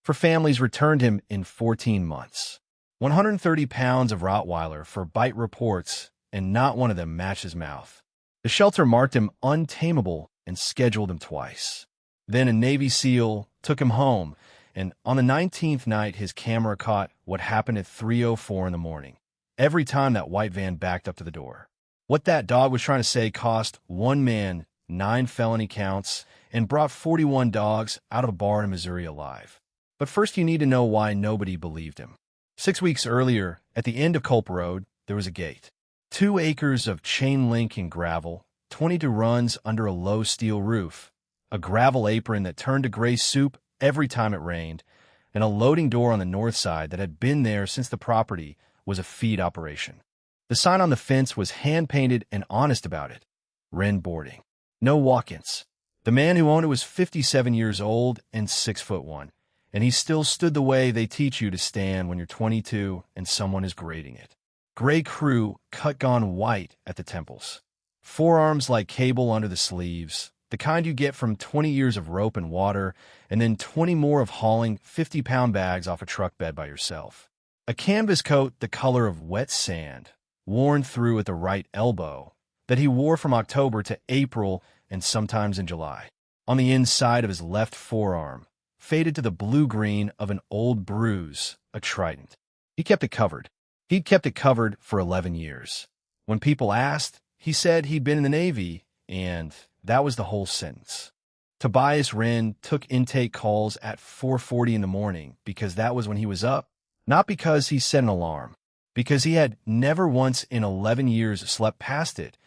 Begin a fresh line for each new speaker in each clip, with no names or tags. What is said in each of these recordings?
for families returned him in 14 months. 130 pounds of Rottweiler for bite reports, and not one of them matched his mouth. The shelter marked him untamable and scheduled him twice. Then a Navy SEAL took him home, and on the 19th night his camera caught what happened at 3:04 in the morning, every time that white van backed up to the door. What that dog was trying to say cost one man 9 felony counts and brought 41 dogs out of a bar in Missouri alive. But first you need to know why nobody believed him. 6 weeks earlier, at the end of Culp Road, there was a gate. 2 acres of chain link and gravel, 22 runs under a low steel roof, a gravel apron that turned to gray soup every time it rained, and a loading door on the north side that had been there since the property was a feed operation. The sign on the fence was hand-painted and honest about it. Renn boarding. No walk-ins. The man who owned it was 57 years old and 6'1", and he still stood the way they teach you to stand when you're 22 and someone is grading it. Gray crew cut gone white at the temples. Forearms like cable under the sleeves, the kind you get from 20 years of rope and water, and then 20 more of hauling 50-pound bags off a truck bed by yourself. A canvas coat the color of wet sand, worn through at the right elbow, that he wore from October to April and sometimes in July. On the inside of his left forearm, faded to the blue-green of an old bruise, a trident. He kept it covered. He'd kept it covered for 11 years. When people asked, he said he'd been in the Navy, and that was the whole sentence. Tobias Renn took intake calls at 4:40 in the morning because that was when he was up, not because he set an alarm, because he had never once in 11 years slept past it,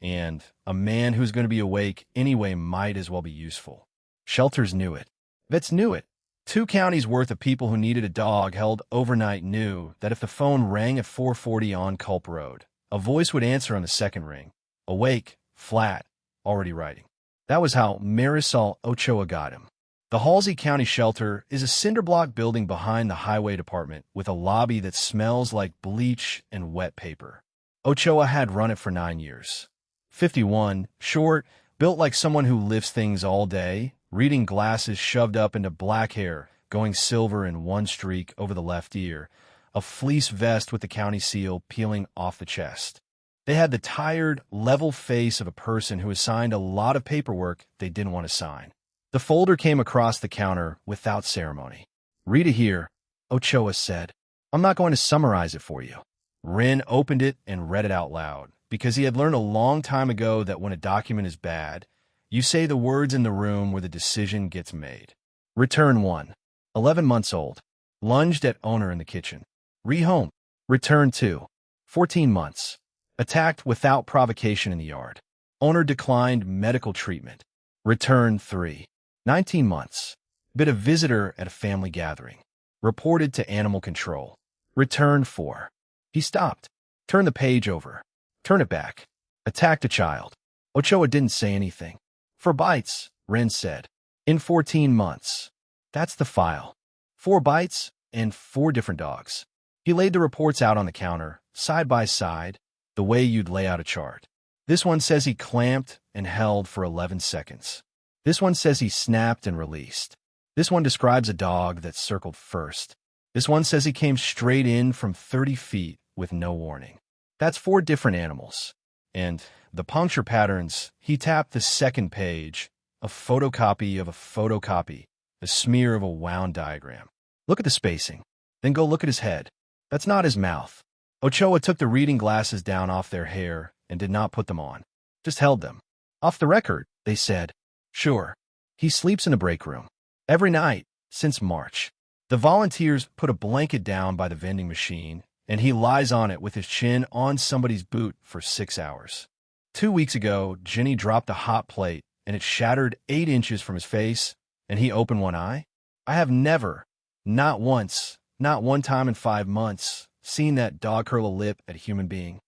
and a man who's going to be awake anyway might as well be useful. Shelters knew it. Vets knew it. 2 counties worth of people who needed a dog held overnight knew that if the phone rang at 4:40 on Culp Road, a voice would answer on the second ring. Awake, flat, already writing. That was how Marisol Ochoa got him. The Halsey County shelter is a cinder block building behind the highway department with a lobby that smells like bleach and wet paper. Ochoa had run it for 9 years. 51, short, built like someone who lifts things all day, reading glasses shoved up into black hair, going silver in one streak over the left ear, a fleece vest with the county seal peeling off the chest. They had the tired, level face of a person who has signed a lot of paperwork they didn't want to sign. The folder came across the counter without ceremony. "Read it here," Ochoa said. "I'm not going to summarize it for you." Renn opened it and read it out loud, because he had learned a long time ago that when a document is bad, you say the words in the room where the decision gets made. Return 1. 11 months old. Lunged at owner in the kitchen. Rehome. Return 2. 14 months. Attacked without provocation in the yard. Owner declined medical treatment. Return 3. 19 months. Bit a visitor at a family gathering. Reported to animal control. Return 4. He stopped. Turned the page over. Turn it back. Attacked a child. Ochoa didn't say anything. "For bites," Renn said. "In 14 months. That's the file. 4 bites and 4 different dogs." He laid the reports out on the counter, side by side, the way you'd lay out a chart. This one says he clamped and held for 11 seconds. This one says he snapped and released. This one describes a dog that circled first. This one says he came straight in from 30 feet with no warning. That's 4 different animals. And the puncture patterns, he tapped the second page, a photocopy of a photocopy, the smear of a wound diagram. Look at the spacing. Then go look at his head. That's not his mouth. Ochoa took the reading glasses down off their hair and did not put them on. Just held them. "Off the record," they said. "Sure. He sleeps in the break room. Every night, since March. The volunteers put a blanket down by the vending machine, and he lies on it with his chin on somebody's boot for 6 hours. 2 weeks ago, Jenny dropped a hot plate, and it shattered 8 inches from his face, and he opened one eye. I have never, not once, not one time in 5 months, seen that dog curl a lip at a human being.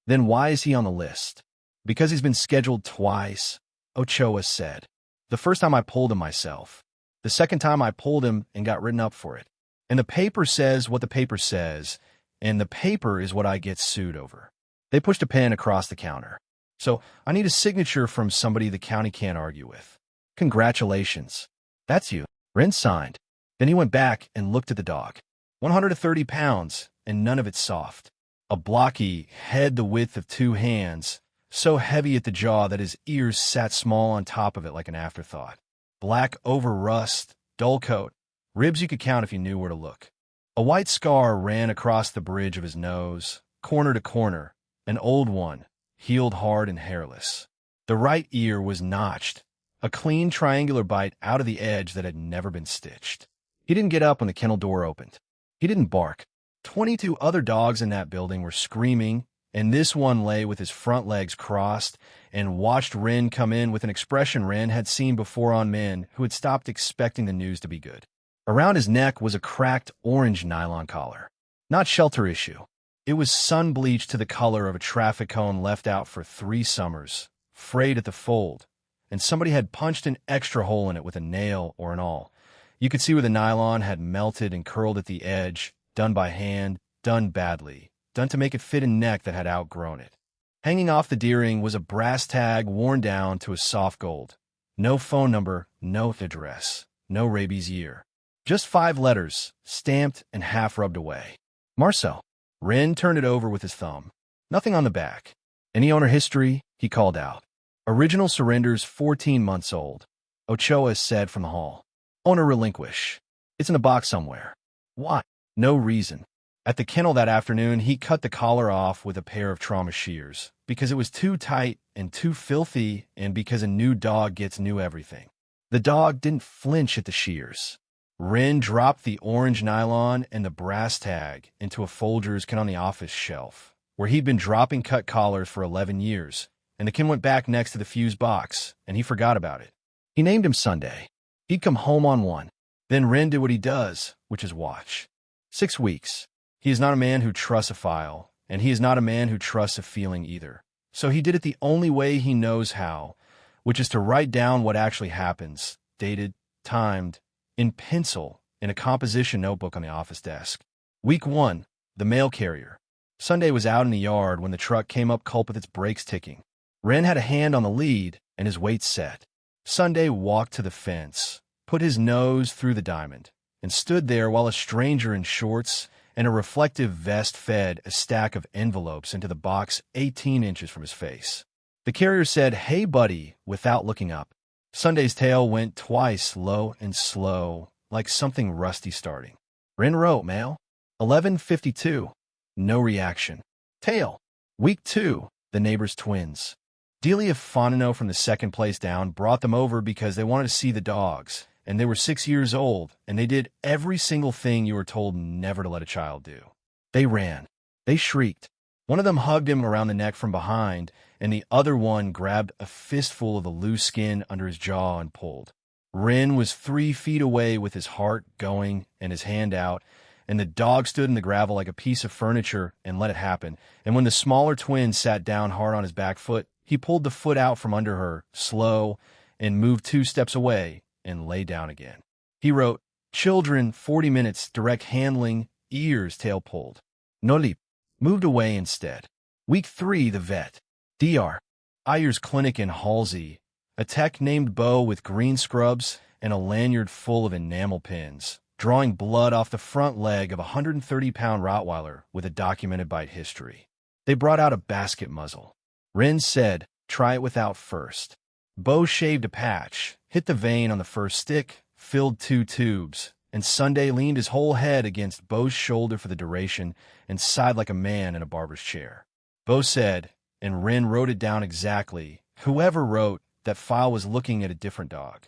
Then why is he on the list? Because he's been scheduled twice, Ochoa said. The first time I pulled him myself. The second time I pulled him and got written up for it. And the paper says what the paper says, and the paper is what I get sued over." They pushed a pen across the counter. "So I need a signature from somebody the county can't argue with." "Congratulations. That's you." Renn signed. Then he went back and looked at the dog. 130 pounds, and none of it soft. A blocky head the width of 2 hands, so heavy at the jaw that his ears sat small on top of it like an afterthought. Black over rust, dull coat, ribs you could count if you knew where to look. A white scar ran across the bridge of his nose, corner to corner, an old one, healed hard and hairless. The right ear was notched, a clean triangular bite out of the edge that had never been stitched. He didn't get up when the kennel door opened. He didn't bark. 22 other dogs in that building were screaming, and this one lay with his front legs crossed and watched Renn come in with an expression Renn had seen before on men who had stopped expecting the news to be good. Around his neck was a cracked orange nylon collar. Not shelter issue. It was sun-bleached to the color of a traffic cone left out for 3 summers, frayed at the fold, and somebody had punched an extra hole in it with a nail or an awl. You could see where the nylon had melted and curled at the edge, done by hand, done badly, done to make it fit a neck that had outgrown it. Hanging off the D-ring was a brass tag worn down to a soft gold. No phone number, no address, no rabies year. Just 5 letters, stamped and half rubbed away. Marcel. Renn turned it over with his thumb. Nothing on the back. Any owner history? He called out. Original surrenders 14 months old. Ochoa said from the hall. Owner relinquish. It's in a box somewhere. Why? No reason. At the kennel that afternoon, he cut the collar off with a pair of trauma shears because it was too tight and too filthy, and because a new dog gets new everything. The dog didn't flinch at the shears. Renn dropped the orange nylon and the brass tag into a Folgers can on the office shelf, where he'd been dropping cut collars for 11 years, and the kin went back next to the fuse box, and he forgot about it. He named him Sunday. He'd come home on one. Then Renn did what he does, which is watch. 6 weeks. He is not a man who trusts a file, and he is not a man who trusts a feeling either. So he did it the only way he knows how, which is to write down what actually happens, dated, timed, in pencil, in a composition notebook on the office desk. Week 1, the mail carrier. Sunday was out in the yard when the truck came up culp with its brakes ticking. Renn had a hand on the lead, and his weight set. Sunday walked to the fence, put his nose through the diamond, and stood there while a stranger in shorts and a reflective vest fed a stack of envelopes into the box 18 inches from his face. The carrier said, "Hey, buddy," without looking up. Sunday's tail went twice low and slow, like something rusty starting. Renn wrote, mail. 11:52. No reaction. Tail. Week 2, the neighbor's twins. Delia Fonino from the second place down brought them over because they wanted to see the dogs, and they were 6 years old, and they did every single thing you were told never to let a child do. They ran. They shrieked. One of them hugged him around the neck from behind, and the other one grabbed a fistful of the loose skin under his jaw and pulled. Renn was 3 feet away with his heart going and his hand out, and the dog stood in the gravel like a piece of furniture and let it happen. And when the smaller twin sat down hard on his back foot, he pulled the foot out from under her, slow, and moved 2 steps away and lay down again. He wrote, children, 40 minutes, direct handling, ears, tail pulled. No leap. Moved away instead. Week 3, the vet. Dr. Ayer's clinic in Halsey. A tech named Bo with green scrubs and a lanyard full of enamel pins, drawing blood off the front leg of a 130-pound Rottweiler with a documented bite history. They brought out a basket muzzle. Renn said, try it without first. Bo shaved a patch, hit the vein on the first stick, filled 2 tubes, and Sunday leaned his whole head against Bo's shoulder for the duration and sighed like a man in a barber's chair. Bo said, and Renn wrote it down exactly, whoever wrote, that file was looking at a different dog.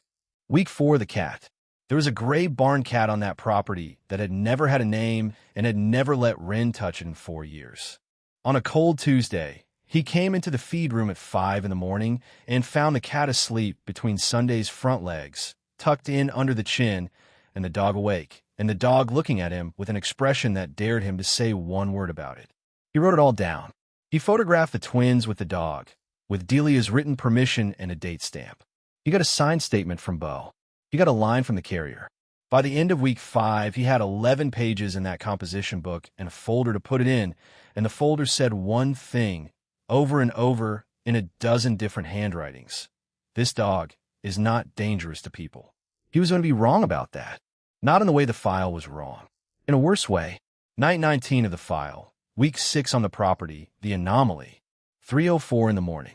Week 4, the cat. There was a gray barn cat on that property that had never had a name and had never let Renn touch it in 4 years. On a cold Tuesday, he came into the feed room at 5 in the morning and found the cat asleep between Sunday's front legs, tucked in under the chin, and the dog awake, and the dog looking at him with an expression that dared him to say one word about it. He wrote it all down. He photographed the twins with the dog, with Delia's written permission and a date stamp. He got a signed statement from Bo. He got a line from the carrier. By the end of week 5, he had 11 pages in that composition book and a folder to put it in, and the folder said one thing, over and over, in a dozen different handwritings. This dog is not dangerous to people. He was going to be wrong about that. Not in the way the file was wrong. In a worse way. Night 19 of the file. Week 6 on the property. The anomaly. 3:04 in the morning.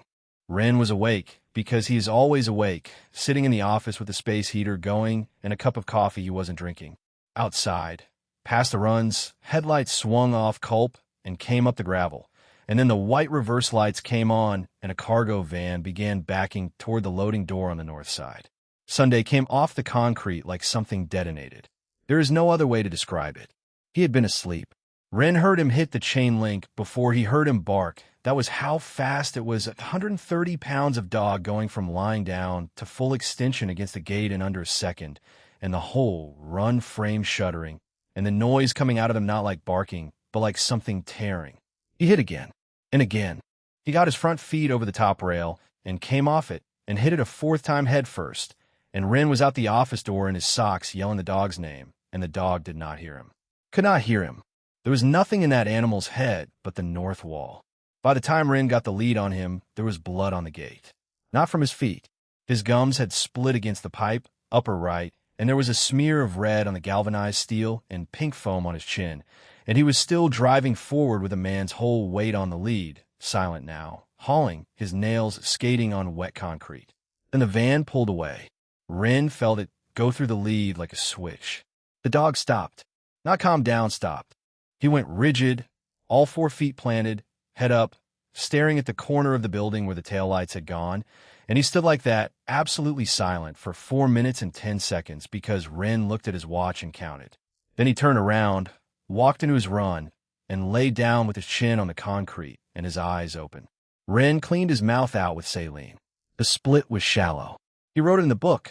Renn was awake, because he is always awake, sitting in the office with the space heater going and a cup of coffee he wasn't drinking. Outside, past the runs, headlights swung off Culp and came up the gravel, and then the white reverse lights came on and a cargo van began backing toward the loading door on the north side. Sunday came off the concrete like something detonated. There is no other way to describe it. He had been asleep. Renn heard him hit the chain link before he heard him bark. That was how fast it was. 130 pounds of dog going from lying down to full extension against the gate in under a second, and the whole run frame shuddering, and the noise coming out of them not like barking, but like something tearing. He hit again, and again. He got his front feet over the top rail, and came off it, and hit it a fourth time head first, and Renn was out the office door in his socks yelling the dog's name, and the dog did not hear him. Could not hear him. There was nothing in that animal's head but the north wall. By the time Renn got the lead on him, there was blood on the gate. Not from his feet. His gums had split against the pipe, upper right, and there was a smear of red on the galvanized steel and pink foam on his chin, and he was still driving forward with a man's whole weight on the lead, silent now, hauling, his nails skating on wet concrete. Then the van pulled away. Renn felt it go through the lead like a switch. The dog stopped. Not calmed down, stopped. He went rigid, all 4 feet planted, head up, staring at the corner of the building where the taillights had gone, and he stood like that, absolutely silent, for 4 minutes and 10 seconds because Renn looked at his watch and counted. Then he turned around, walked into his run, and lay down with his chin on the concrete and his eyes open. Renn cleaned his mouth out with saline. The split was shallow. He wrote it in the book.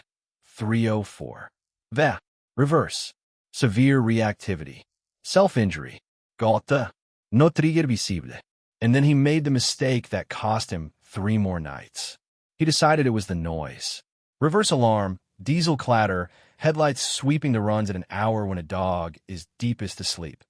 3:04. The reverse. Severe reactivity. Self-injury. Gata. No trigger visible. And then he made the mistake that cost him 3 more nights. He decided it was the noise. Reverse alarm, diesel clatter, headlights sweeping the runs at an hour when a dog is deepest asleep.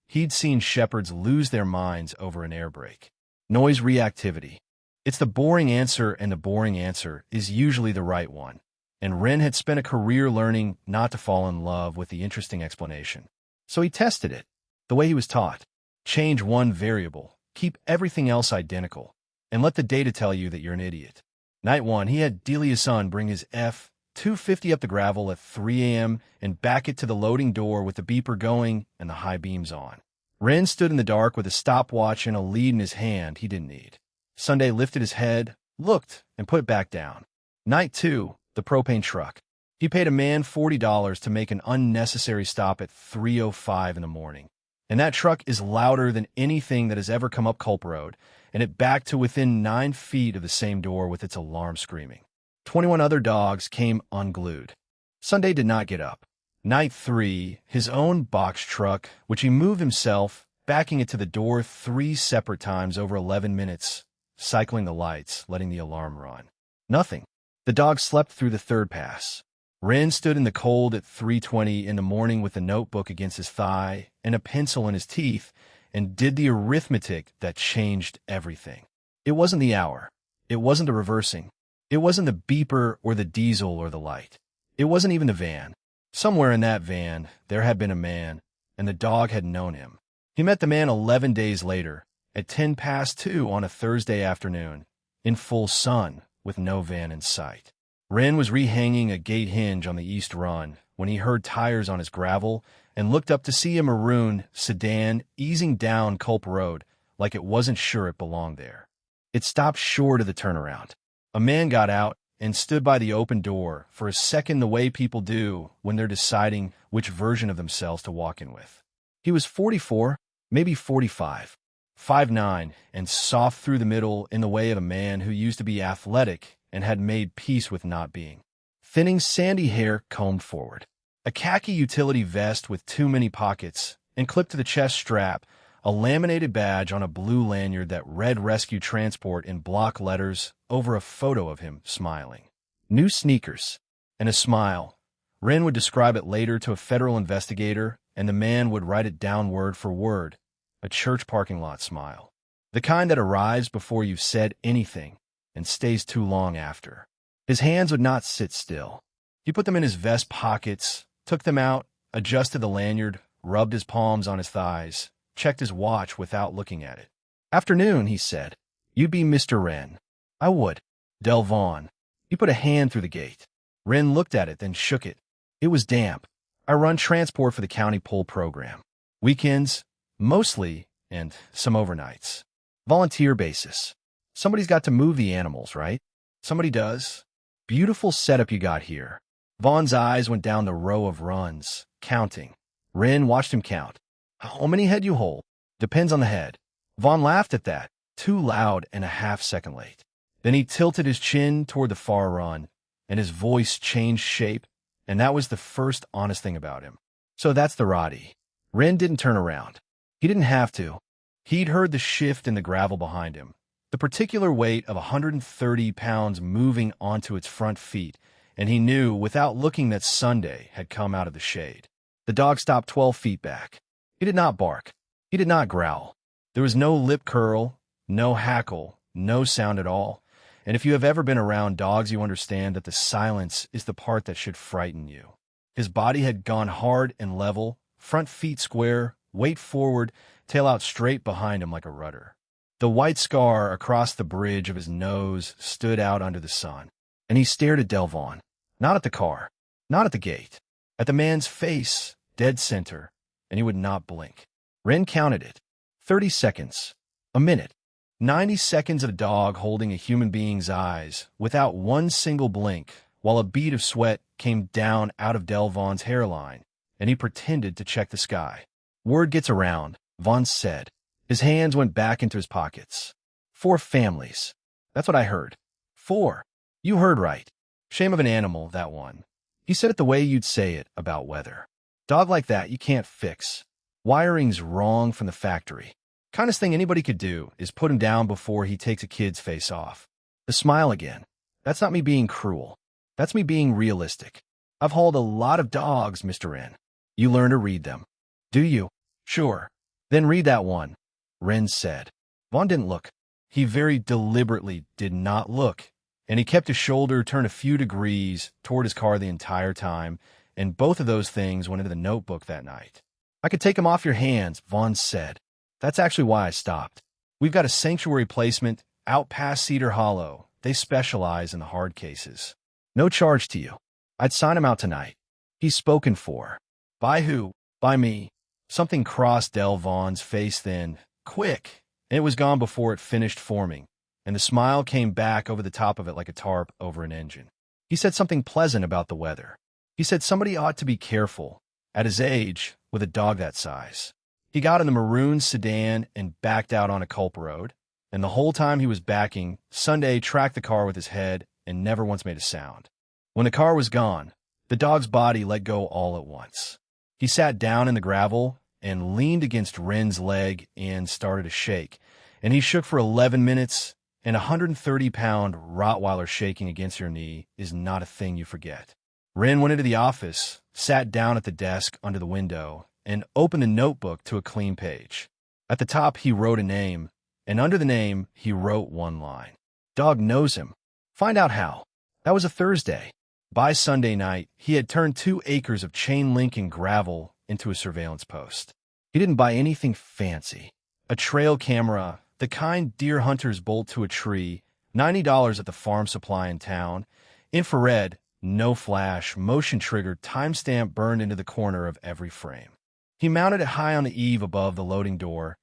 He'd seen shepherds lose their minds over an air brake. Noise reactivity. It's the boring answer, and the boring answer is usually the right one. And Renn had spent a career learning not to fall in love with the interesting explanation. So he tested it, the way he was taught. Change one variable, keep everything else identical, and let the data tell you that you're an idiot. Night 1, he had Delia's son bring his F-250 up the gravel at 3 a.m. and back it to the loading door with the beeper going and the high beams on. Renn stood in the dark with a stopwatch and a lead in his hand he didn't need. Sunday lifted his head, looked, and put it back down. Night 2, the propane truck. He paid a man $40 to make an unnecessary stop at 3:05 in the morning. And that truck is louder than anything that has ever come up Culp Road, and it backed to within 9 feet of the same door with its alarm screaming. 21 other dogs came unglued. Sunday did not get up. Night 3, his own box truck, which he moved himself, backing it to the door 3 separate times over 11 minutes, cycling the lights, letting the alarm run. Nothing. The dog slept through the 3rd pass. Renn stood in the cold at 3:20 in the morning with a notebook against his thigh and a pencil in his teeth and did the arithmetic that changed everything. It wasn't the hour. It wasn't the reversing. It wasn't the beeper or the diesel or the light. It wasn't even the van. Somewhere in that van, there had been a man, and the dog had known him. He met the man 11 days later, at 2:10 on a Thursday afternoon, in full sun, with no van in sight. Renn was rehanging a gate hinge on the east run when he heard tires on his gravel and looked up to see a maroon sedan easing down Culp Road like it wasn't sure it belonged there. It stopped short of the turnaround. A man got out and stood by the open door for a second the way people do when they're deciding which version of themselves to walk in with. He was 44, maybe 45, 5'9", and soft through the middle in the way of a man who used to be athletic and had made peace with not being. Thinning sandy hair combed forward. A khaki utility vest with too many pockets, and clipped to the chest strap, a laminated badge on a blue lanyard that read Rescue Transport in block letters over a photo of him smiling. New sneakers. And a smile. Renn would describe it later to a federal investigator, and the man would write it down word for word. A church parking lot smile. The kind that arrives before you've said anything and stays too long after. His hands would not sit still. He put them in his vest pockets, took them out, adjusted the lanyard, rubbed his palms on his thighs, checked his watch without looking at it. "Afternoon," he said. "You'd be Mr. Renn." "I would." "Dell Vaughn." He put a hand through the gate. Renn looked at it, then shook it. It was damp. "I run transport for the county poll program. Weekends, mostly, and some overnights. Volunteer basis. Somebody's got to move the animals, right?" "Somebody does." "Beautiful setup you got here." Vaughn's eyes went down the row of runs, counting. Renn watched him count. "How many head you hold?" "Depends on the head." Vaughn laughed at that, too loud and a half-second late. Then he tilted his chin toward the far run, and his voice changed shape, and that was the first honest thing about him. "So that's the Rottie." Renn didn't turn around. He didn't have to. He'd heard the shift in the gravel behind him, the particular weight of 130 pounds moving onto its front feet, and he knew without looking that Sunday had come out of the shade. The dog stopped 12 feet back. He did not bark. He did not growl. There was no lip curl, no hackle, no sound at all. And if you have ever been around dogs, you understand that the silence is the part that should frighten you. His body had gone hard and level, front feet square, weight forward, tail out straight behind him like a rudder. The white scar across the bridge of his nose stood out under the sun, and he stared at Dell Vaughn, not at the car, not at the gate, at the man's face, dead center, and he would not blink. Renn counted it. 30 seconds. A minute. 90 seconds of a dog holding a human being's eyes without one single blink, while a bead of sweat came down out of Dell Vaughn's hairline, and he pretended to check the sky. "Word gets around," Vaughn said. His hands went back into his pockets. 4 families. That's what I heard. 4. You heard right. Shame of an animal, that one. He said it the way you'd say it about weather. Dog like that you can't fix. Wiring's wrong from the factory. Kindest thing anybody could do is put him down before he takes a kid's face off. The smile again. That's not me being cruel. That's me being realistic. I've hauled a lot of dogs, Mr. Renn. You learn to read them. Do you? Sure. Then read that one, Renn said. Vaughn didn't look. He very deliberately did not look, and he kept his shoulder turned a few degrees toward his car the entire time, and both of those things went into the notebook that night. "I could take him off your hands," Vaughn said. "That's actually why I stopped. We've got a sanctuary placement out past Cedar Hollow. They specialize in the hard cases. No charge to you. I'd sign him out tonight. He's spoken for." "By who?" "By me." Something crossed Dell Vaughn's face then, quick, and it was gone before it finished forming, and the smile came back over the top of it like a tarp over an engine. He said something pleasant about the weather. He said somebody ought to be careful, at his age, with a dog that size. He got in the maroon sedan and backed out on a culp road, and the whole time he was backing, Sunday tracked the car with his head and never once made a sound. When the car was gone, the dog's body let go all at once. He sat down in the gravel and leaned against Renn's leg and started to shake, and he shook for 11 minutes, and a 130-pound Rottweiler shaking against your knee is not a thing you forget. Renn went into the office, sat down at the desk under the window, and opened a notebook to a clean page. At the top, he wrote a name, and under the name, he wrote one line. Dog knows him. Find out how. That was a Thursday. By Sunday night, he had turned 2 acres of chain link and gravel into a surveillance post. He didn't buy anything fancy. A trail camera, the kind deer hunters bolt to a tree, $90 at the farm supply in town, infrared, no flash, motion trigger, timestamp burned into the corner of every frame. He mounted it high on the eave above the loading door,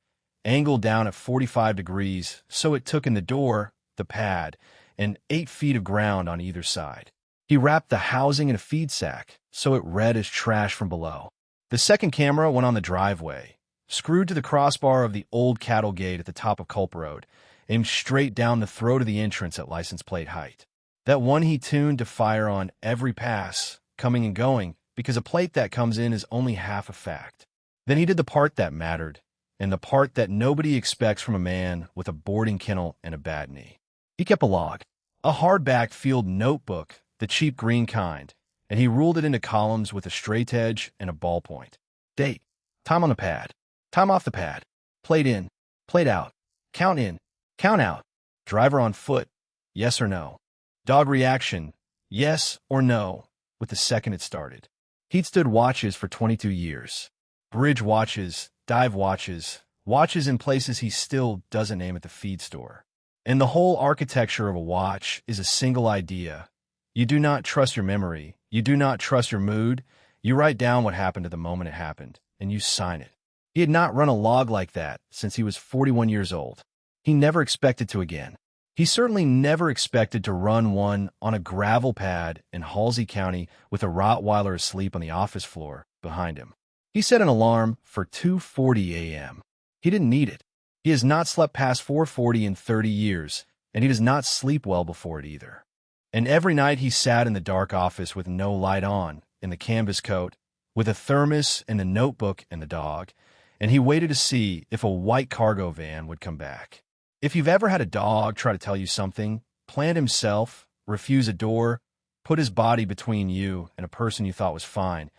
angled down at 45 degrees, so it took in the door, the pad, and 8 feet of ground on either side. He wrapped the housing in a feed sack, so it read as trash from below. The second camera went on the driveway, screwed to the crossbar of the old cattle gate at the top of Culp Road, aimed straight down the throat of the entrance at license plate height. That one he tuned to fire on every pass, coming and going, because a plate that comes in is only half a fact. Then he did the part that mattered, and the part that nobody expects from a man with a boarding kennel and a bad knee. He kept a log, a hardback field notebook, the cheap green kind, and he ruled it into columns with a straight edge and a ballpoint. Date, time on the pad, time off the pad, plate in, plate out, count in, count out, driver on foot, yes or no. Dog reaction, yes or no, with the second it started. He'd stood watches for 22 years. Bridge watches, dive watches, watches in places he still doesn't name at the feed store. And the whole architecture of a watch is a single idea. You do not trust your memory. You do not trust your mood. You write down what happened at the moment it happened, and you sign it. He had not run a log like that since he was 41 years old. He never expected to again. He certainly never expected to run one on a gravel pad in Halsey County with a Rottweiler asleep on the office floor behind him. He set an alarm for 2:40 a.m. He didn't need it. He has not slept past 4:40 in 30 years, and he does not sleep well before it either. And every night he sat in the dark office with no light on, in the canvas coat, with a thermos and a notebook and the dog, and he waited to see if a white cargo van would come back. If you've ever had a dog try to tell you something, plant himself, refuse a door, put his body between you and a person you thought was fine,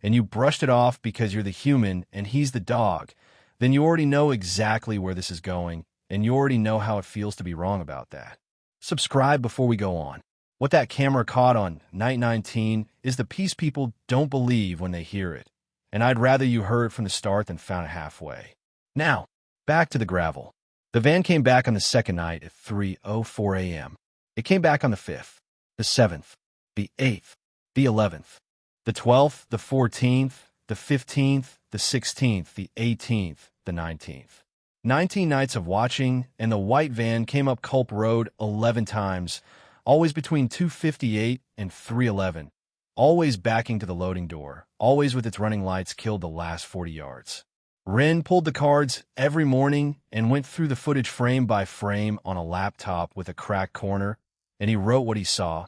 and you brushed it off because you're the human and he's the dog, then you already know exactly where this is going, and you already know how it feels to be wrong about that. Subscribe before we go on. What that camera caught on night 19 is the piece people don't believe when they hear it, and I'd rather you heard it from the start than found it halfway. Now, back to the gravel. The van came back on the second night at 3:04 a.m. It came back on the 5th, the 7th, the 8th, the 11th, the 12th, the 14th, the 15th, the 16th, the 18th, the 19th. 19 nights of watching, and the white van came up Culp Road 11 times, always between 2:58 and 3:11, always backing to the loading door, always with its running lights killed the last 40 yards. Renn pulled the cards every morning and went through the footage frame by frame on a laptop with a cracked corner, and he wrote what he saw,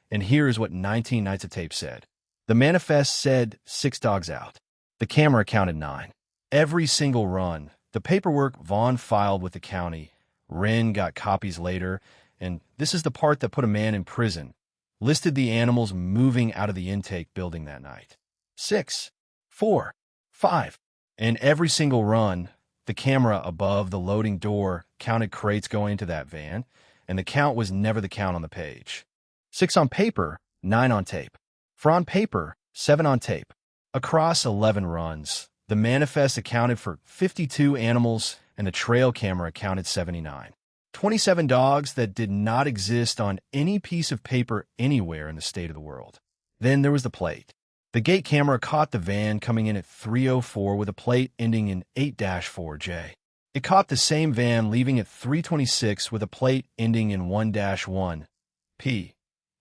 and here's what 19 nights of tape said. The manifest said 6 dogs out. The camera counted 9. Every single run. The paperwork Vaughn filed with the county. Renn got copies later, and this is the part that put a man in prison. Listed the animals moving out of the intake building that night. 6, 4, 5. And every single run, the camera above the loading door counted crates going into that van, and the count was never the count on the page. 6 on paper, 9 on tape. For on paper, 7 on tape. Across 11 runs, the manifest accounted for 52 animals, and the trail camera counted 79. 27 dogs that did not exist on any piece of paper anywhere in the state of the world. Then there was the plate. The gate camera caught the van coming in at 3:04 with a plate ending in 8-4J. It caught the same van leaving at 3:26 with a plate ending in 1-1P.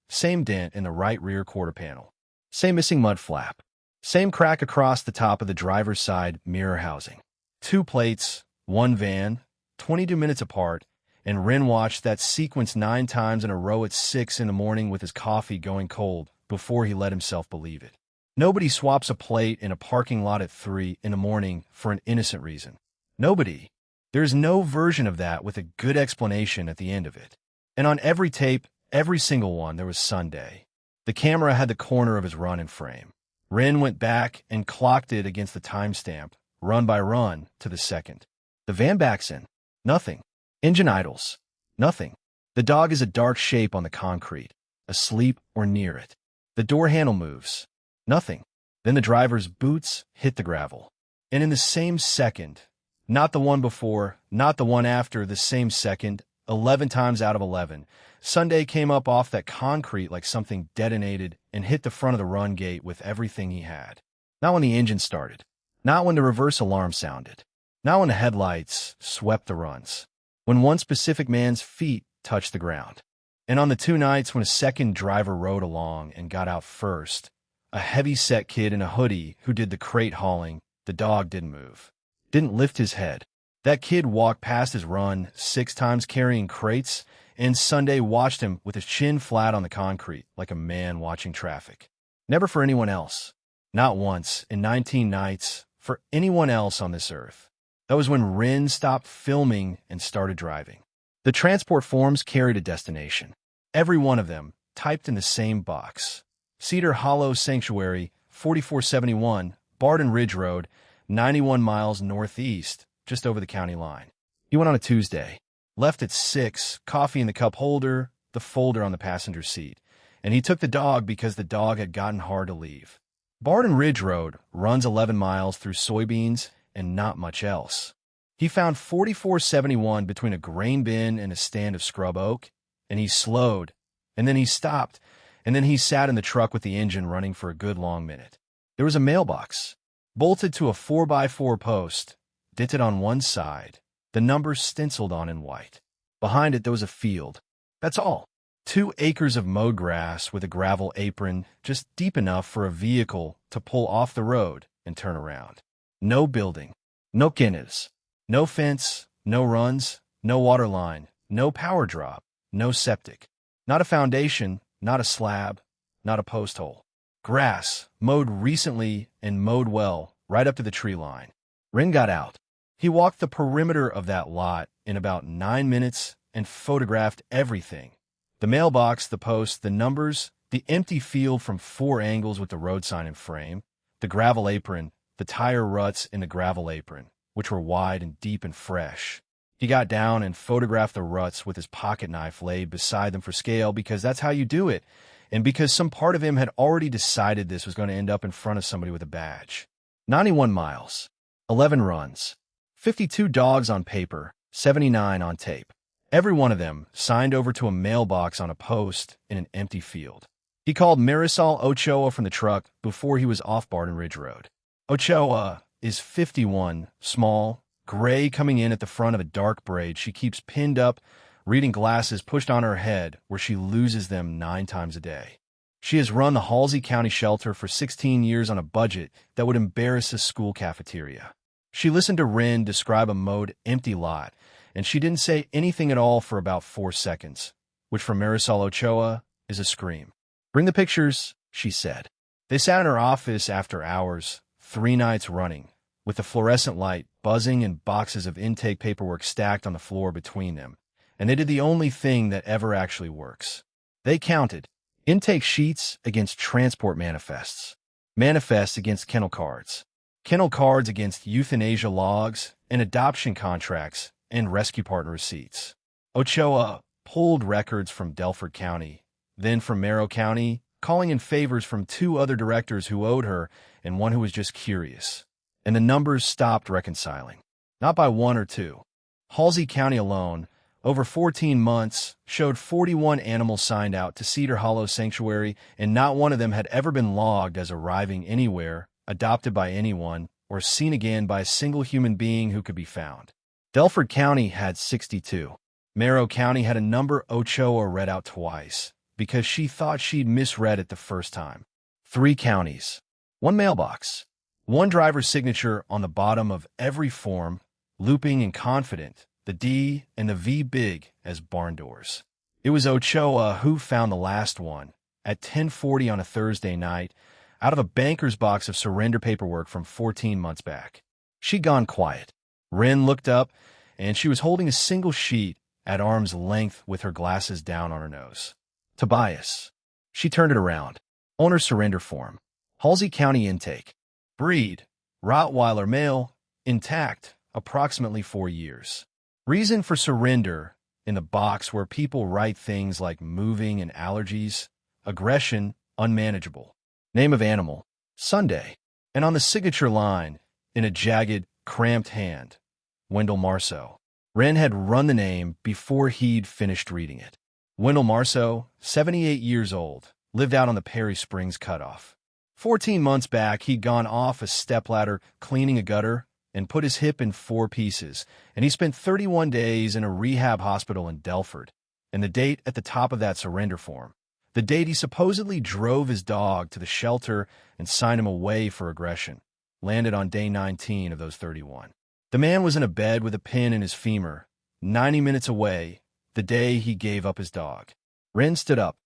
Same dent in the right rear quarter panel. Same missing mud flap. Same crack across the top of the driver's side mirror housing. 2 plates, 1 van, 22 minutes apart, and Renn watched that sequence 9 times in a row at 6 in the morning with his coffee going cold before he let himself believe it. Nobody swaps a plate in a parking lot at 3 in the morning for an innocent reason. Nobody. There's no version of that with a good explanation at the end of it. And on every tape, every single one, there was Sunday. The camera had the corner of his run in frame. Renn went back and clocked it against the timestamp, run by run, to the second. The van backs in. Nothing. Engine idles. Nothing. The dog is a dark shape on the concrete, asleep or near it. The door handle moves. Nothing. Then the driver's boots hit the gravel. And in the same second, not the one before, not the one after, the same second, 11 times out of 11, Sunday came up off that concrete like something detonated and hit the front of the run gate with everything he had. Not when the engine started. Not when the reverse alarm sounded. Not when the headlights swept the runs. When one specific man's feet touched the ground. And on the 2 nights when a second driver rode along and got out first, a heavy-set kid in a hoodie who did the crate hauling, the dog didn't move. Didn't lift his head. That kid walked past his run 6 times carrying crates, and Sunday watched him with his chin flat on the concrete like a man watching traffic. Never for anyone else. Not once, in 19 nights, for anyone else on this earth. That was when Renn stopped filming and started driving. The transport forms carried a destination. Every one of them, typed in the same box. Cedar Hollow Sanctuary, 4471, Barden Ridge Road, 91 miles northeast, just over the county line. He went on a Tuesday. Left at 6, coffee in the cup holder, the folder on the passenger seat. And he took the dog because the dog had gotten hard to leave. Barden Ridge Road runs 11 miles through soybeans and not much else. He found 4471 between a grain bin and a stand of scrub oak, and he slowed, and then he stopped, and then he sat in the truck with the engine running for a good long minute. There was a mailbox, bolted to a 4x4 post, dented on one side, the numbers stenciled on in white. Behind it there was a field. That's all. 2 acres of mowed grass with a gravel apron just deep enough for a vehicle to pull off the road and turn around. No building, no kennels, no fence, no runs, no water line, no power drop, no septic. Not a foundation, not a slab, not a post hole. Grass, mowed recently and mowed well, right up to the tree line. Renn got out. He walked the perimeter of that lot in about 9 minutes and photographed everything. The mailbox, the post, the numbers, the empty field from 4 angles with the road sign in frame, the gravel apron, the tire ruts in the gravel apron, which were wide and deep and fresh. He got down and photographed the ruts with his pocket knife laid beside them for scale because that's how you do it, and because some part of him had already decided this was going to end up in front of somebody with a badge. 91 miles, 11 runs, 52 dogs on paper, 79 on tape. Every one of them signed over to a mailbox on a post in an empty field. He called Marisol Ochoa from the truck before he was off Barden Ridge Road. Ochoa is 51, small, gray, coming in at the front of a dark braid she keeps pinned up, reading glasses pushed on her head where she loses them 9 times a day. She has run the Halsey County shelter for 16 years on a budget that would embarrass a school cafeteria. She listened to Renn describe a mowed, empty lot, and she didn't say anything at all for about 4 seconds, which for Marisol Ochoa is a scream. "Bring the pictures," she said. They sat in her office after hours, 3 nights running, with the fluorescent light buzzing and boxes of intake paperwork stacked on the floor between them, and they did the only thing that ever actually works. They counted intake sheets against transport manifests, manifests against kennel cards against euthanasia logs and adoption contracts and rescue partner receipts. Ochoa pulled records from Delaware County, then from Merrill County, calling in favors from 2 other directors who owed her and one who was just curious. And the numbers stopped reconciling. Not by 1 or 2. Halsey County alone, over 14 months, showed 41 animals signed out to Cedar Hollow Sanctuary, and not one of them had ever been logged as arriving anywhere, adopted by anyone, or seen again by a single human being who could be found. Delaware County had 62. Merrill County had a number Ochoa read out twice, because she thought she'd misread it the first time. 3 counties, 1 mailbox, 1 driver's signature on the bottom of every form, looping and confident, the D and the V big as barn doors. It was Ochoa who found the last one, at 10:40 on a Thursday night, out of a banker's box of surrender paperwork from 14 months back. She'd gone quiet. Renn looked up, and she was holding a single sheet at arm's length with her glasses down on her nose. Tobias. She turned it around. Owner surrender form. Halsey County intake. Breed. Rottweiler male. Intact. Approximately 4 years. Reason for surrender in the box where people write things like moving and allergies. Aggression. Unmanageable. Name of animal. Sunday. And on the signature line, in a jagged, cramped hand, Wendell Marceau. Renn had run the name before he'd finished reading it. Wendell Marceau, 78 years old, lived out on the Perry Springs cutoff. 14 months back, he'd gone off a stepladder cleaning a gutter and put his hip in 4 pieces, and he spent 31 days in a rehab hospital in Delford. And the date at the top of that surrender form, the date he supposedly drove his dog to the shelter and signed him away for aggression, landed on day 19 of those 31. The man was in a bed with a pin in his femur, 90 minutes away, the day he gave up his dog. Renn stood up.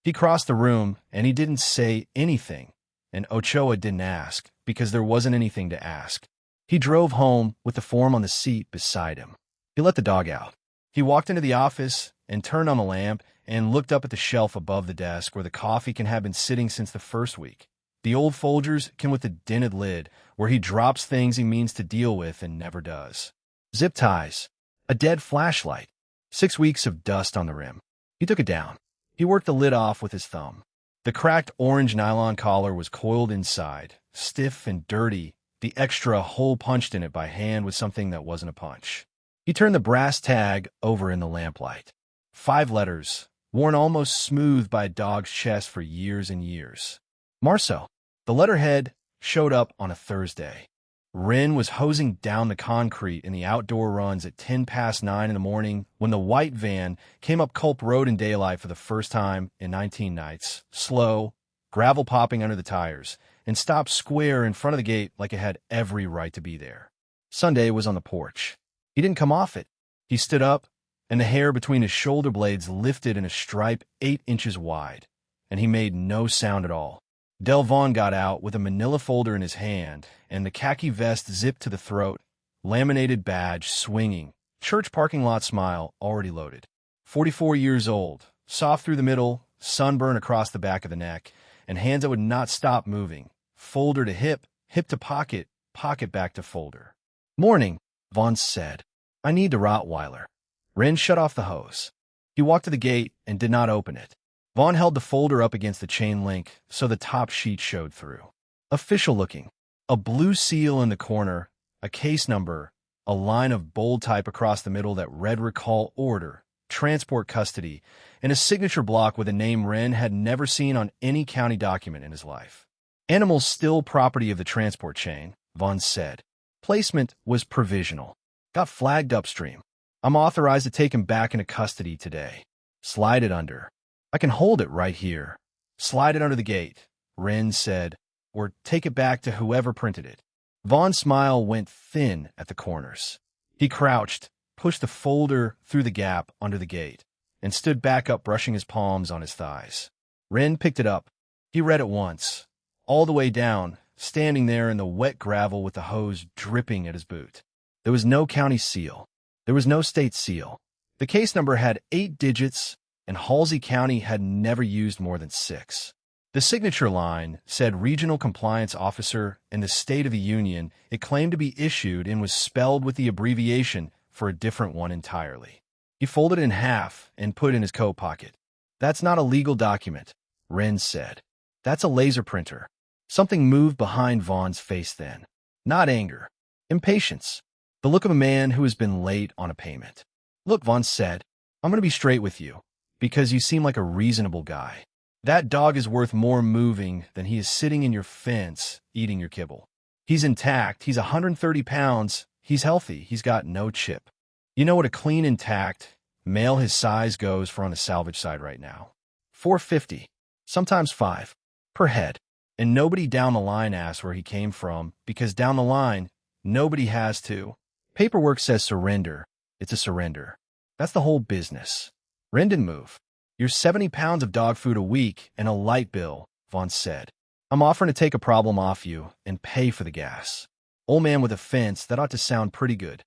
He crossed the room, and he didn't say anything, and Ochoa didn't ask, because there wasn't anything to ask. He drove home with the form on the seat beside him. He let the dog out. He walked into the office and turned on the lamp and looked up at the shelf above the desk where the coffee can have been sitting since the first week. The old Folgers can with the dented lid, where he drops things he means to deal with and never does. Zip ties. A dead flashlight. 6 weeks of dust on the rim. He took it down. He worked the lid off with his thumb. The cracked orange nylon collar was coiled inside, stiff and dirty, the extra hole punched in it by hand with something that wasn't a punch. He turned the brass tag over in the lamplight. 5 letters, worn almost smooth by a dog's chest for years and years. Marceau. The letterhead showed up on a Thursday. Renn was hosing down the concrete in the outdoor runs at 9:10 in the morning when the white van came up Culp Road in daylight for the first time in 19 nights, slow, gravel popping under the tires, and stopped square in front of the gate like it had every right to be there. Sunday was on the porch. He didn't come off it. He stood up, and the hair between his shoulder blades lifted in a stripe 8 inches wide, and he made no sound at all. Dell Vaughn got out with a manila folder in his hand and the khaki vest zipped to the throat, laminated badge swinging, church parking lot smile already loaded. 44 years old, soft through the middle, sunburn across the back of the neck, and hands that would not stop moving, folder to hip, hip to pocket, pocket back to folder. "Morning," Vaughn said. "I need the Rottweiler." Renn shut off the hose. He walked to the gate and did not open it. Vaughn held the folder up against the chain link so the top sheet showed through. Official looking. A blue seal in the corner, a case number, a line of bold type across the middle that read recall order, transport custody, and a signature block with a name Renn had never seen on any county document in his life. "Animals still property of the transport chain," Vaughn said. "Placement was provisional. Got flagged upstream. I'm authorized to take him back into custody today. Slide it under. I can hold it right here. Slide it under the gate," Renn said, "or take it back to whoever printed it." Vaughn's smile went thin at the corners. He crouched, pushed the folder through the gap under the gate, and stood back up brushing his palms on his thighs. Renn picked it up. He read it once, all the way down, standing there in the wet gravel with the hose dripping at his boot. There was no county seal. There was no state seal. The case number had 8 digits, and Halsey County had never used more than 6. The signature line said Regional Compliance Officer in the State of the Union. It claimed to be issued and was spelled with the abbreviation for a different one entirely. He folded it in half and put it in his coat pocket. "That's not a legal document," Renn said. "That's a laser printer." Something moved behind Vaughn's face then. Not anger. Impatience. The look of a man who has been late on a payment. "Look," Vaughn said, "I'm going to be straight with you, because you seem like a reasonable guy. That dog is worth more moving than he is sitting in your fence eating your kibble. He's intact, he's 130 pounds, he's healthy, he's got no chip. You know what a clean, intact male his size goes for on the salvage side right now? $450, sometimes $5, per head. And nobody down the line asks where he came from, because down the line, nobody has to. Paperwork says surrender. It's a surrender. That's the whole business." Renn didn't move. "You're 70 pounds of dog food a week and a light bill," Vaughn said. "I'm offering to take a problem off you and pay for the gas." Old man with a fence, that ought to sound pretty good.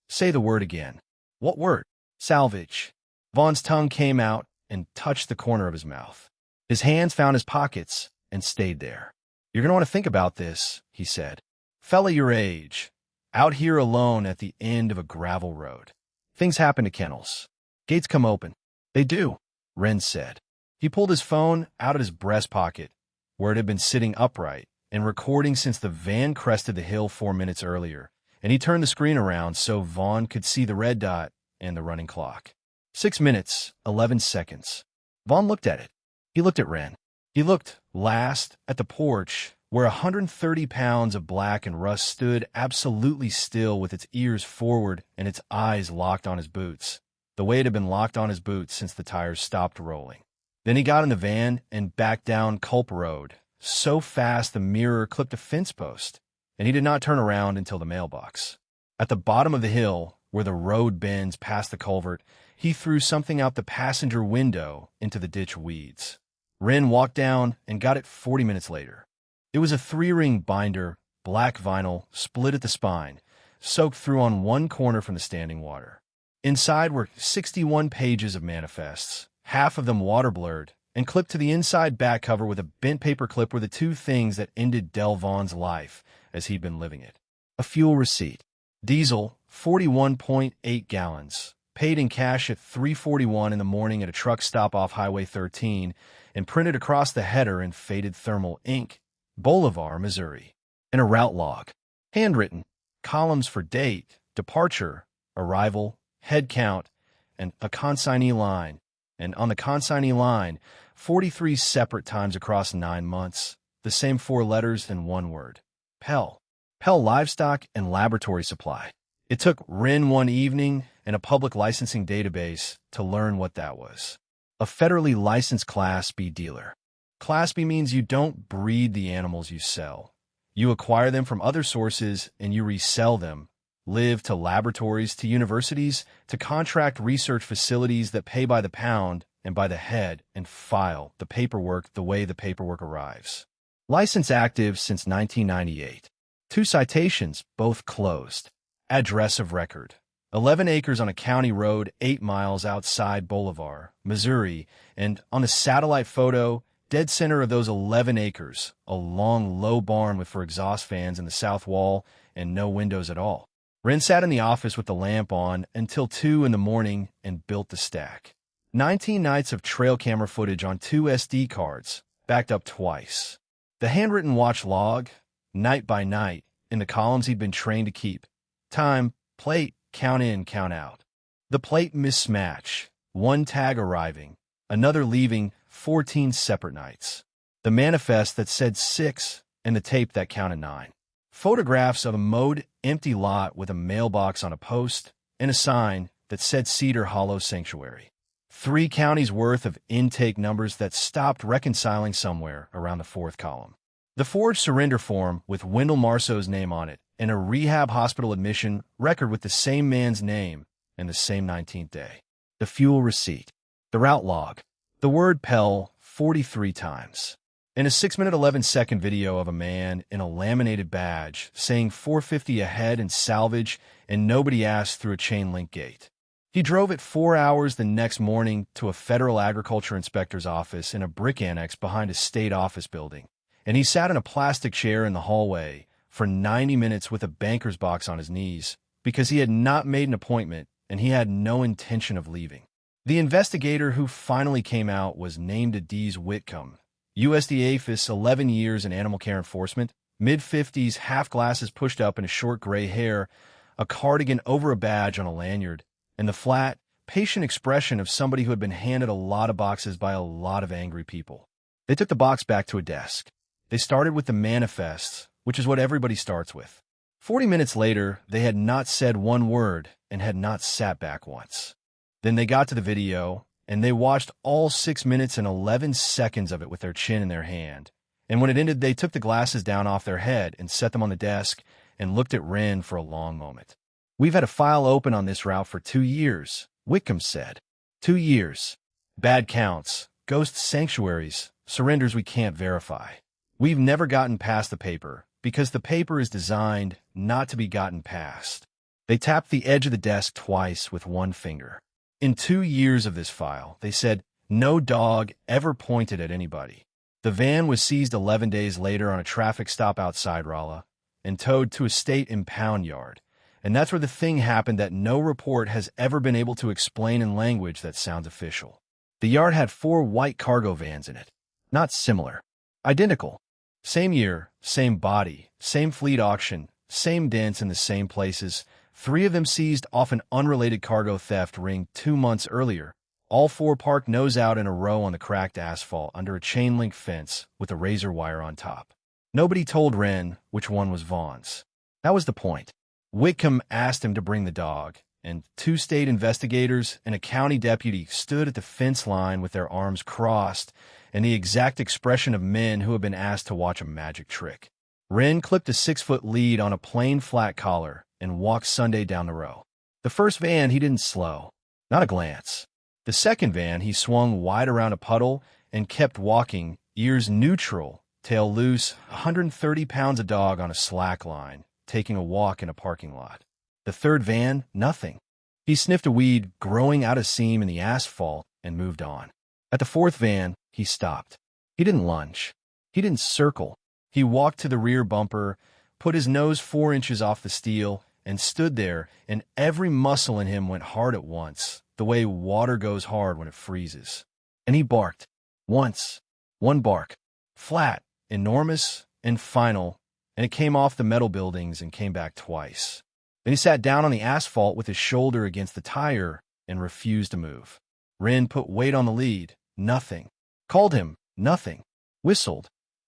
"Say the word again." "What word?" "Salvage." Vaughn's tongue came out and touched the corner of his mouth. His hands found his pockets and stayed there. "You're going to want to think about this," he said. "Fella your age, out here alone at the end of a gravel road. Things happen to kennels. Gates come open." "They do," Renn said. He pulled his phone out of his breast pocket, where it had been sitting upright and recording since the van crested the hill 4 minutes earlier, and he turned the screen around so Vaughn could see the red dot and the running clock. 6 minutes, 11 seconds. Vaughn looked at it. He looked at Renn. He looked last at the porch, where 130 pounds of black and rust stood absolutely still with its ears forward and its eyes locked on his boots, the way it had been locked on his boots since the tires stopped rolling. Then he got in the van and backed down Culp Road, so fast the mirror clipped a fence post, and he did not turn around until the mailbox. At the bottom of the hill, where the road bends past the culvert, he threw something out the passenger window into the ditch weeds. Renn walked down and got it 40 minutes later. It was a 3-ring binder, black vinyl, split at the spine, soaked through on one corner from the standing water. Inside were 61 pages of manifests, half of them water-blurred, and clipped to the inside back cover with a bent paper clip were the 2 things that ended Dell Vaughn's life as he'd been living it. A fuel receipt. Diesel, 41.8 gallons. paid in cash at 3:41 in the morning at a truck stop off Highway 13, and printed across the header in faded thermal ink, Bolivar, Missouri, and a route log, handwritten, columns for date, departure, arrival, head count, and a consignee line, and on the consignee line, 43 separate times across 9 months, the same 4 letters and 1 word, Pell. Pell Livestock and Laboratory Supply. It took Renn one evening and a public licensing database to learn what that was. A federally licensed Class B dealer. Class B means you don't breed the animals you sell. You acquire them from other sources and you resell them, live to laboratories, to universities, to contract research facilities that pay by the pound and by the head and file the paperwork the way the paperwork arrives. License active since 1998. 2 citations, both closed. Address of record. 11 acres on a county road 8 miles outside Bolivar, Missouri, and on the satellite photo, dead center of those 11 acres, a long, low barn with 4 exhaust fans in the south wall and no windows at all. Renn sat in the office with the lamp on until 2 in the morning and built the stack. 19 nights of trail camera footage on 2 SD cards, backed up twice. The handwritten watch log, night by night, in the columns he'd been trained to keep. Time, plate, count in, count out. The plate mismatch, 1 tag arriving, another leaving, 14 separate nights. The manifest that said 6 and the tape that counted 9. Photographs of a mowed, empty lot with a mailbox on a post and a sign that said Cedar Hollow Sanctuary. 3 counties worth of intake numbers that stopped reconciling somewhere around the 4th column. The forged surrender form with Wendell Marceau's name on it and a rehab hospital admission record with the same man's name and the same 19th day. The fuel receipt. The route log. The word Pell 43 times. And a 6-minute 11-second video of a man in a laminated badge saying $450 a head and salvage and nobody asked through a chain link gate. He drove it 4 hours the next morning to a federal agriculture inspector's office in a brick annex behind a state office building. And he sat in a plastic chair in the hallway for 90 minutes with a banker's box on his knees because he had not made an appointment and he had no intention of leaving. The investigator who finally came out was named Adiz Whitcomb, USDA APHIS, 11 years in animal care enforcement, mid-50s, half glasses pushed up and a short gray hair, a cardigan over a badge on a lanyard, and the flat, patient expression of somebody who had been handed a lot of boxes by a lot of angry people. They took the box back to a desk. They started with the manifests, which is what everybody starts with. 40 minutes later, they had not said 1 word and had not sat back once. Then they got to the video, and they watched all 6 minutes and 11 seconds of it with their chin in their hand. And when it ended, they took the glasses down off their head and set them on the desk and looked at Renn for a long moment. "We've had a file open on this route for 2 years, Whitcomb said. 2 years. Bad counts, ghost sanctuaries, surrenders we can't verify. We've never gotten past the paper because the paper is designed not to be gotten past." They tapped the edge of the desk twice with 1 finger. In 2 years of this file, they said, no dog ever pointed at anybody. The van was seized 11 days later on a traffic stop outside Rolla and towed to a state impound yard. And that's where the thing happened that no report has ever been able to explain in language that sounds official. The yard had 4 white cargo vans in it. Not similar. Identical. Same year, same body, same fleet auction, same dents in the same places. 3 of them seized off an unrelated cargo theft ring 2 months earlier. All 4 parked nose out in a row on the cracked asphalt under a chain-link fence with a razor wire on top. Nobody told Renn which one was Vaughn's. That was the point. Whitcomb asked him to bring the dog, and 2 state investigators and a county deputy stood at the fence line with their arms crossed and the exact expression of men who have been asked to watch a magic trick. Renn clipped a 6-foot lead on a plain flat collar and walked Sunday down the row. The first van he didn't slow, not a glance. The second van he swung wide around a puddle and kept walking, ears neutral, tail loose, 130 pounds of dog on a slack line, taking a walk in a parking lot. The third van, nothing. He sniffed a weed growing out a seam in the asphalt and moved on. At the fourth van, he stopped. He didn't lunge. He didn't circle. He walked to the rear bumper, put his nose 4 inches off the steel, and stood there, and every muscle in him went hard at once, the way water goes hard when it freezes. And he barked. Once. One bark. Flat, enormous, and final, and it came off the metal buildings and came back twice. Then he sat down on the asphalt with his shoulder against the tire and refused to move. Renn put weight on the lead. Nothing. Called him. Nothing. Whistled.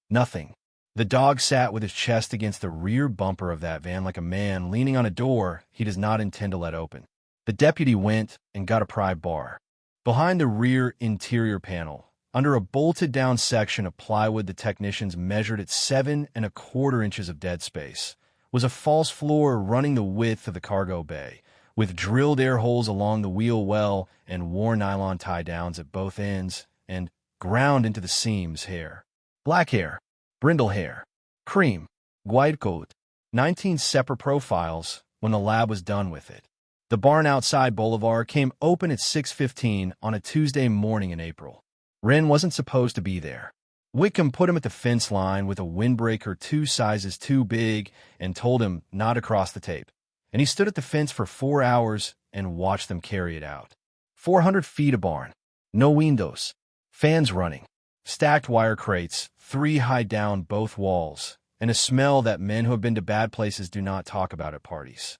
Nothing. The dog sat with his chest against the rear bumper of that van like a man leaning on a door he does not intend to let open. The deputy went and got a pry bar. Behind the rear interior panel, under a bolted-down section of plywood the technicians measured at 7¼ inches of dead space, was a false floor running the width of the cargo bay, with drilled air holes along the wheel well and worn nylon tie-downs at both ends, and ground into the seams hair. Black hair, brindle hair, cream, white coat, 19 separate profiles when the lab was done with it. The barn outside Boulevard came open at 6:15 on a Tuesday morning in April. Renn wasn't supposed to be there. Wickham put him at the fence line with a windbreaker 2 sizes too big and told him not to cross the tape. And he stood at the fence for 4 hours and watched them carry it out. 400 feet of barn. No windows. Fans running. Stacked wire crates, 3 high down both walls, and a smell that men who have been to bad places do not talk about at parties.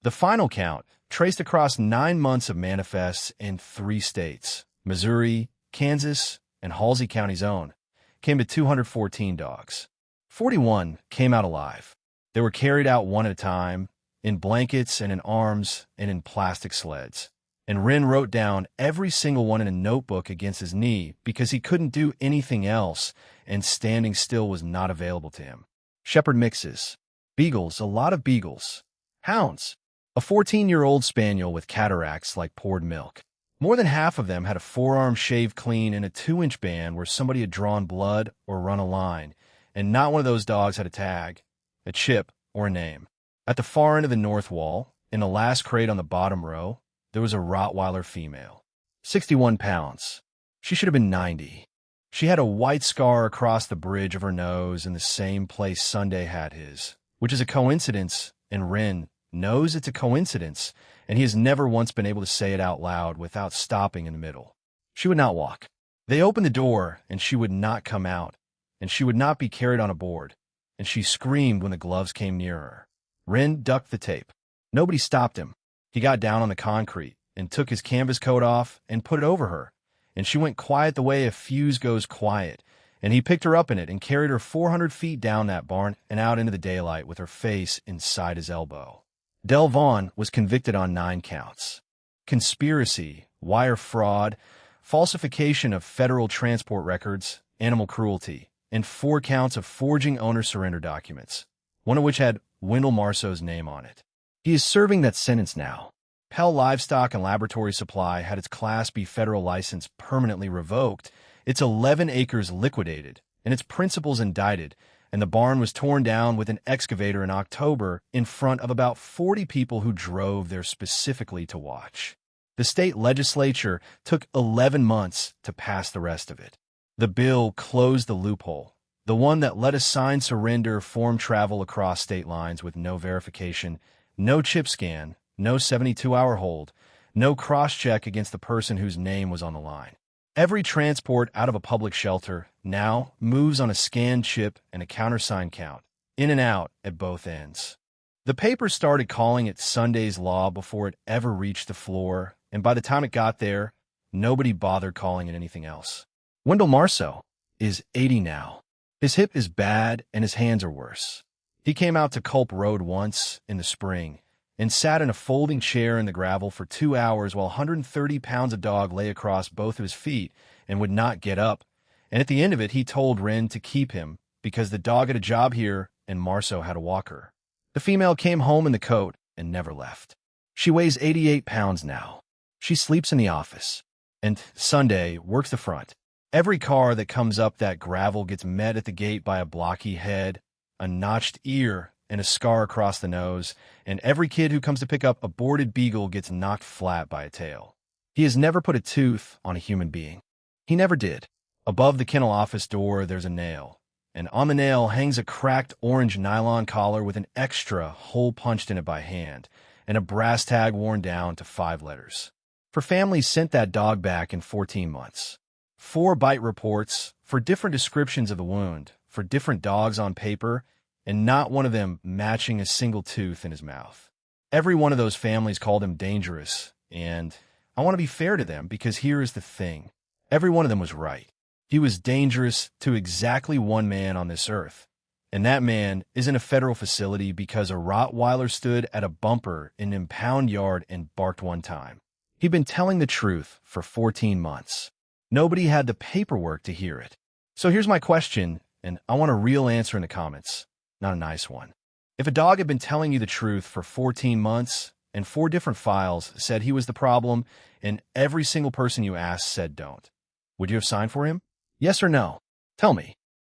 The final count, traced across 9 months of manifests in 3 states, Missouri, Kansas, and Halsey County's own, came to 214 dogs. 41 came out alive. They were carried out one at a time, in blankets and in arms and in plastic sleds. And Renn wrote down every single one in a notebook against his knee because he couldn't do anything else, and standing still was not available to him. Shepherd mixes. Beagles, a lot of beagles. Hounds. A 14-year-old spaniel with cataracts like poured milk. More than half of them had a forearm shaved clean and a 2-inch band where somebody had drawn blood or run a line, and not one of those dogs had a tag, a chip, or a name. At the far end of the north wall, in the last crate on the bottom row, there was a Rottweiler female. 61 pounds. She should have been 90. She had a white scar across the bridge of her nose in the same place Sunday had his, which is a coincidence, and Renn knows it's a coincidence, and he has never once been able to say it out loud without stopping in the middle. She would not walk. They opened the door, and she would not come out, and she would not be carried on a board, and she screamed when the gloves came near her. Renn ducked the tape. Nobody stopped him. He got down on the concrete and took his canvas coat off and put it over her, and she went quiet the way a fuse goes quiet, and he picked her up in it and carried her 400 feet down that barn and out into the daylight with her face inside his elbow. Dell Vaughn was convicted on 9 counts. Conspiracy, wire fraud, falsification of federal transport records, animal cruelty, and 4 counts of forging owner surrender documents, one of which had Wendell Marceau's name on it. He is serving that sentence now. Pell Livestock and Laboratory Supply had its Class B federal license permanently revoked, its 11 acres liquidated, and its principals indicted, and the barn was torn down with an excavator in October in front of about 40 people who drove there specifically to watch. The state legislature took 11 months to pass the rest of it. The bill closed the loophole, the one that let a signed surrender form travel across state lines with no verification, no chip scan, no 72-hour hold, no cross-check against the person whose name was on the line. Every transport out of a public shelter now moves on a scanned chip and a countersign count, in and out at both ends. The paper started calling it Sunday's Law before it ever reached the floor, and by the time it got there, nobody bothered calling it anything else. Wendell Marceau is 80 now. His hip is bad and his hands are worse. He came out to Culp Road once in the spring and sat in a folding chair in the gravel for 2 hours while 130 pounds of dog lay across both of his feet and would not get up. And at the end of it, he told Renn to keep him because the dog had a job here and Marceau had a walker. The female came home in the coat and never left. She weighs 88 pounds now. She sleeps in the office and Sunday works the front. Every car that comes up that gravel gets met at the gate by a blocky head, a notched ear, and a scar across the nose, and every kid who comes to pick up a boarded beagle gets knocked flat by a tail. He has never put a tooth on a human being. He never did. Above the kennel office door, there's a nail, and on the nail hangs a cracked orange nylon collar with an extra hole punched in it by hand, and a brass tag worn down to 5 letters. For families sent that dog back in 14 months. 4 bite reports for different descriptions of the wound, for different dogs on paper, and not one of them matching a single tooth in his mouth. Every one of those families called him dangerous, and I want to be fair to them because here is the thing. Every one of them was right. He was dangerous to exactly one man on this earth, and that man is in a federal facility because a Rottweiler stood at a bumper in an impound yard and barked one time. He'd been telling the truth for 14 months. Nobody had the paperwork to hear it. So here's my question, and I want a real answer in the comments, not a nice one. If a dog had been telling you the truth for 14 months, and 4 different files said he was the problem, and every single person you asked said don't, would you have signed for him? Yes or no? Tell me.